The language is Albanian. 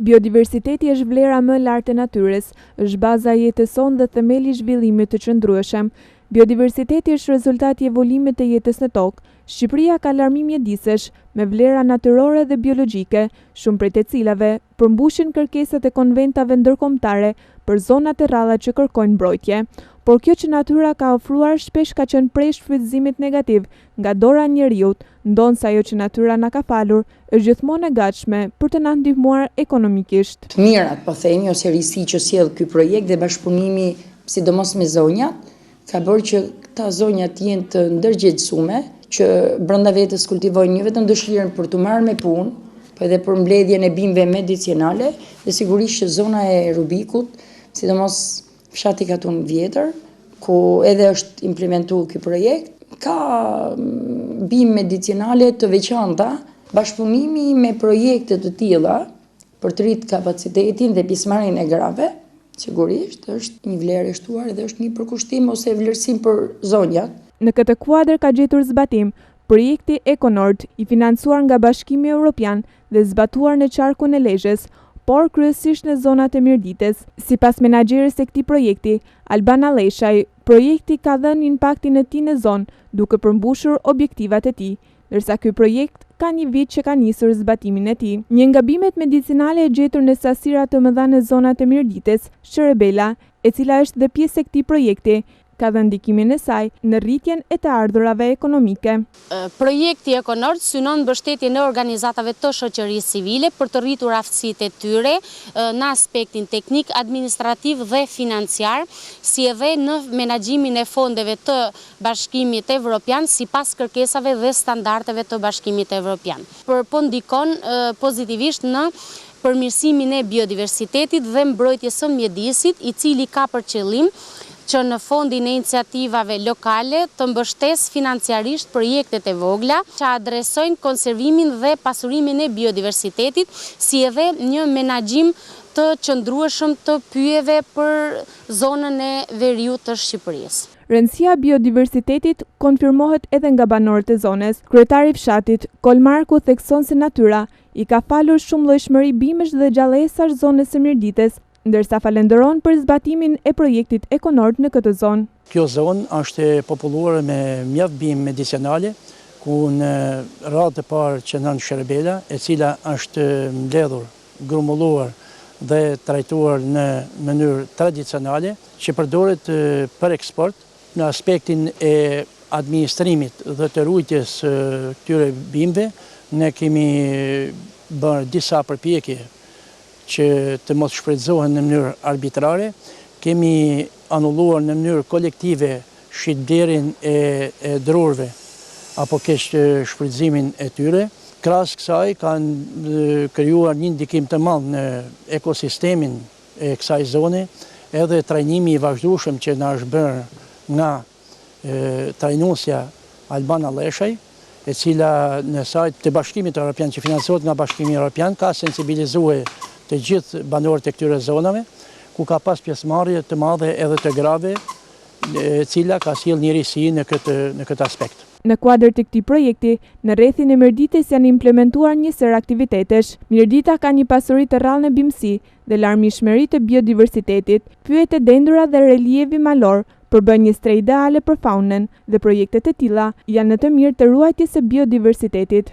Biodiversiteti është vlera më e lartë e natyrës, është baza e jetës sonë dhe themeli i zhvillimit të qëndrueshëm. Biodiversiteti është rezultati i evolimit të jetës në tokë. Shqipëria ka larmi mjedisesh me vlera natyrore dhe biologjike, shumë prej të cilave përmbushin kërkesat e konventave ndërkombëtare për zonat e rralla që kërkojnë mbrojtje. Por kjo që natyra ka ofruar shpesh ka qenë prej shfrytëzimit negativ nga dora e njeriut, ndonse ajo që natyra na ka falur është gjithmonë e gatshme për të na ndihmuar ekonomikisht. Të mirat, po themi, ose risi që sjell ky projekt dhe bashkëpunimi, sidomos me zonjat, ka bërë që këta zonjat jenë të ndërgjegjësuar, që brenda vetes kultivojnë jo vetëm dëshirën për të marrë me punë, po edhe për mbledhjen e bimëve medicinale, dhe sigurisht që zona e Rubikut, sidomos fshati Katun Vjetër, ku edhe është implementuar ky projekt, ka bimë medicinale të veçanta, bashkëpunimi me projekte të tilla për të rritur kapacitetin dhe pjesëmarrjen e grave, sigurisht është një vlerë e shtuar dhe është një përkushtim ose vlerësim për zonjat. Në këtë kuadër ka gjetur zbatim projekti Econord, i financuar nga Bashkimi Evropian dhe zbatuar në qarkun e Lezhës, por kryesisht në zonat e Mirdites. Sipas menaxherit të këtij projekti, Albana Leshaj, projekti ka dhënë impaktin e tij në zonë, duke përmbushur objektivat e tij, ndërsa ky projekt ka një vit që ka nisur zbatimin e tij. Një nga bimet medicinale e gjetur në sasira të mëdha në zonat e Mirdites, Shërebela, e cila është dhe pjesë e këtij projekti, ka dhënë ndikimin e saj në rritjen e të ardhurave ekonomike. Projekti Econord synon mbështetjen e organizatave të shoqërisë civile për të rritur aftësitë e tyre në aspektin teknik, administrativ dhe financiar, si edhe në menaxhimin e fondeve të Bashkimit Evropian sipas kërkesave dhe standardeve të Bashkimit Evropian. Po ndikon pozitivisht në përmirësimin e biodiversitetit dhe mbrojtjes së mjedisit, i cili ka për qëllim që në fondin e iniciativave lokale të mbështes financiarisht projektet e vogla që adresojnë konservimin dhe pasurimin e biodiversitetit, si edhe një menaxhim të qëndrueshëm të pyjeve për zonën e veriut të Shqipërisë. Rëndësia e biodiversitetit konfirmohet edhe nga banorët e zonës. Kryetari i fshatit, Kolmarku, thekson se natyra i ka falur shumë llojshmëri bimësh dhe gjallesash zonës së Mirdites, ndërsa falenderon për zbatimin e projektit Econord në këtë zonë. Kjo zonë është e populluar me mjaft bimë medicinale, ku në radhë të parë që nën Shërebela, e cila është mbledhur, grumbulluar dhe trajtuar në mënyrë tradicionale, që përdoret për eksport në aspektin e administrimit dhe të ruajtjes këtyre bimëve. Ne kemi bërë disa përpjekje që të mos shfrytëzohen në mënyrë arbitrare. Kemi anulluar në mënyrë kolektive shitblerjen e drurve apo keq shfrytëzimin e tyre. Krahas kësaj kanë krijuar një ndikim të madh në ekosistemin e kësaj zone, edhe trajnimi i vazhdueshëm që na është bërë nga trajnuesja Albana Leshaj, e cila në sajt të Bashkimit Evropian që financohet nga Bashkimi Evropian ka sensibilizuar të gjithë banorët e këtyre zonave, ku ka pas pjesëmarrje të madhe edhe të grave, e cila ka sjell një risi në këtë aspekt. Në kuadër të këtij projekti, në rrethin e Mirdites janë implementuar një sër aktivitetesh. Mirdita ka një pasuri të rrallë në bimësi dhe larmishmëri të biodiversitetit, pyjet e dendura dhe relievi malor, përbën një stre ideale për faunën dhe projektet e tilla janë në të mirë të ruajtjes së biodiversitetit.